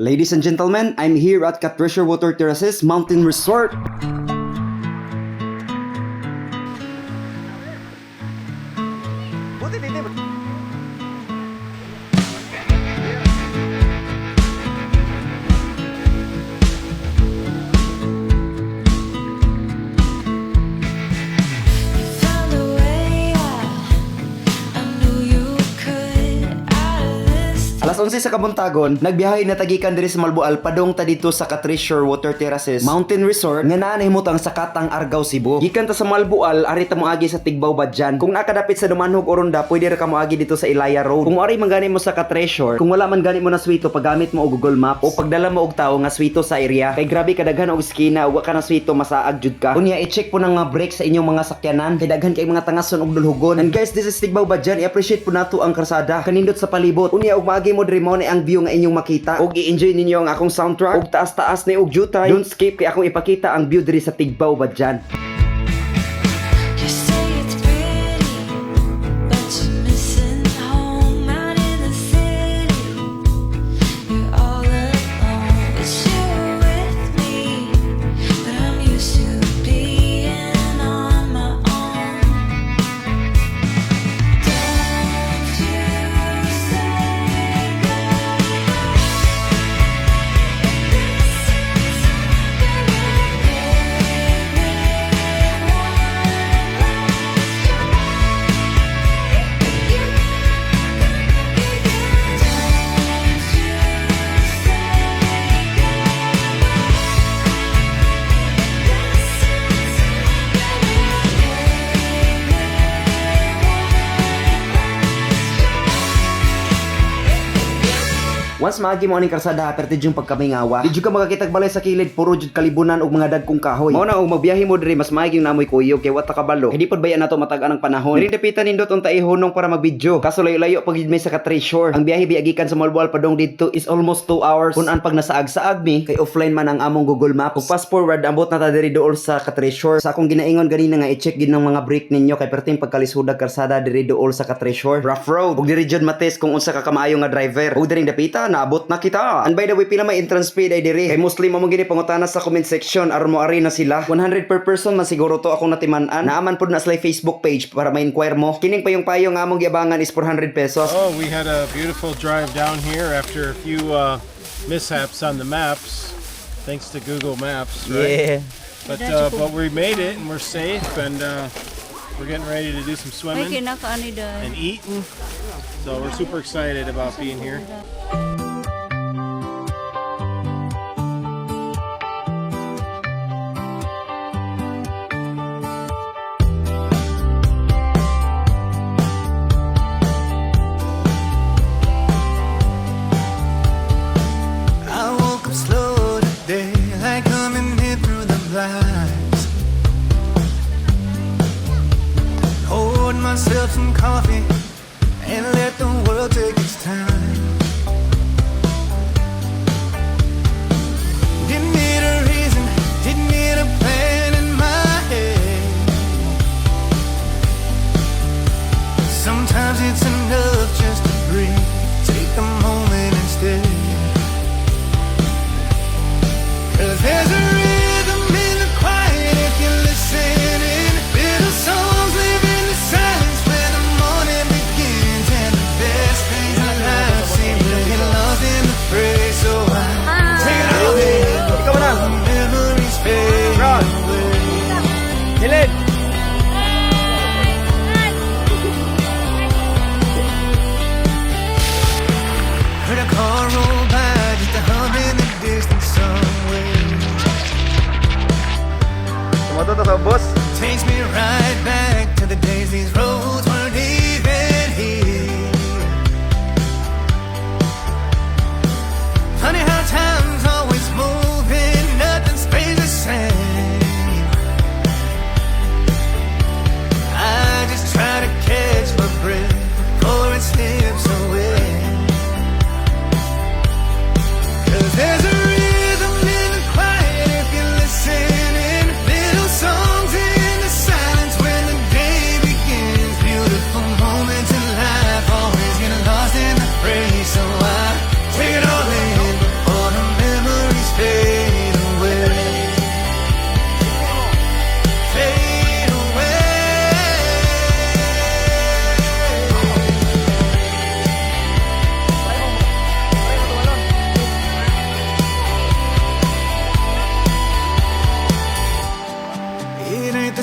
Ladies and gentlemen, I'm here at Katresher Water Terraces Mountain Resort. Alas 11 sa Kabuntagon, nagbiyahe na tagikan diri sa Malbual padong ta dito sa Katresher Water Terraces Mountain Resort nga naa nahimutang sa Katang, Argao, Cebu. Gikan ta sa Malbual, ari ta moagi sa Tigbaw, Badjan. Kung nakadapit sa Dumanhog o Ronda, pwede ra ka moagi dito sa Ilaya Road. Kung ari man gani mo sa Katresher, kung wala man gani mo na swito, paggamit mo og Google Map o pagdala mo og tawo nga swito sa area. Kay grabe kadaghan og skina, wa ka na swito masaag jud ka. Unya i-check po nang mga brake sa inyong mga sakyanan. Kay daghan kay mga tangason og dulhugon. And guys, this is Tigbaw, Badjan. I-appreciate po nato ang karsada. Kanindot sa palibot. Unya og maagi mo diri mo ni ang view nga inyong makita. Og i-enjoy ninyo ang akong soundtrack. Og taas-taas ni og jutay. Don't skip kay akong ipakita ang view diri sa Tigbaw, Badjan. Once maagi mo aning karsada, perti yung pagkamingawa, di jud ka makakitag balay sa kilid, puro jud kalibunan og mga dagkong kahoy. Mao na og magbiyahe mo diri mas maagi yung namoy kuyog kay wata kabalo. Kay di pod bayan nato matag-an ang panahon. Diri dapitan nindot unta ihunong para magbidyo. Kaso layo-layo pag may sa Katresher. Ang biyahe biagikan sa Malbual padong dito is almost 2 hours. Kun an pag nasaag-saag mi kay offline man ang among Google Map. Ug fast forward ambot na ta diri dool sa Katresher. Sa akong ginaingon ganina nga i-check gid ng mga brake ninyo kay perting pagkalisudag karsada diri dool sa Katresher. Rough road. Ug diri jud mates kung unsa ka kamaayo nga driver. Ug diri dapita naabot na kita. And by the way, pila may entrance fee ay diri. Kay mostly mo gini pangutana sa comment section aron mo ari na sila. 100 per person man siguro to akong natiman-an. Naaman pod na sila Facebook page para ma-inquire mo. Kining payong-payong nga among giabangan is 400 pesos. Oh, we had a beautiful drive down here after a few mishaps on the maps, thanks to Google Maps, right? Yeah. But we made it and we're safe and we're getting ready to do some swimming and eating. So we're super excited about being here. Myself some coffee and let the world take its time. Didn't need a reason, didn't need a plan in my head. Sometimes it's enough just to breathe, take a moment instead. 'Cause there's a rhythm in the quiet if you're listening. Little songs live in the silence where the morning begins and the best things in life.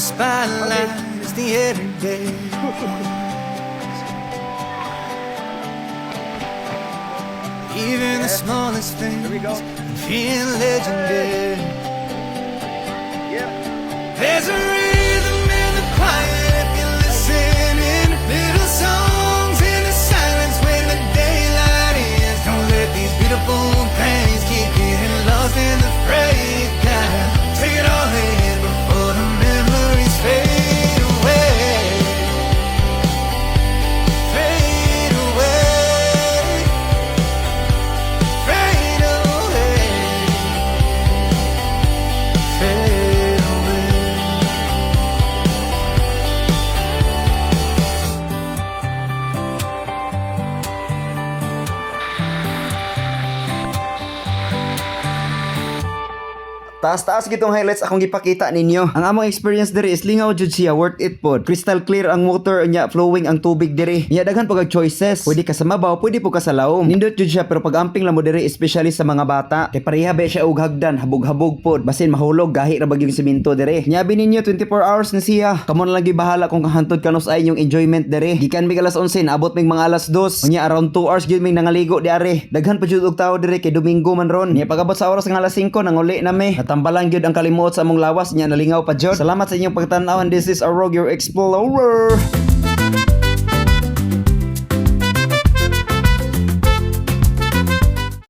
the spotlight is the everyday. Even the smallest things feel legendary. There's a rhythm in the quiet if you're listening. Little songs in the silence when the daylight is. Don't let these beautiful things keep getting lost in the fray. Gotta take it all in before the memories fade away. Fade away. Fade away. Fade away. Taas-taas gitong highlights akong gipakita ninyo. Ang among experience diri is lingaw jud siya, worth it pod. Crystal clear ang water nya, flowing ang tubig diri. Nya daghan pag choices. Pwede ka sa mabaw, pwede po ka sa laom. Nindot jud siya pero pag amping lang mo diri especially sa mga bata. Kay pareha ba siya og hagdan, habog-habog pod. Basin mahulog gahi ra bag yung semento diri. Nya ninyo 24 hours na siya. Kamo na lang gibahala kung kahantod kanus ay yung enjoyment diri. Gikan mig alas 11 naabot mig mga alas 2. Nya around 2 hours gyud mig nangaligo diare. Daghan pa jud og tao diri kay Domingo man ron. Nya pagabot sa oras ng alas 5 nanguli na me. Tambalang gyud ang kalimuot sa among lawas nya nalingaw pa jud. Salamat sa inyong pagtan-aw and this is Arog your Explorer.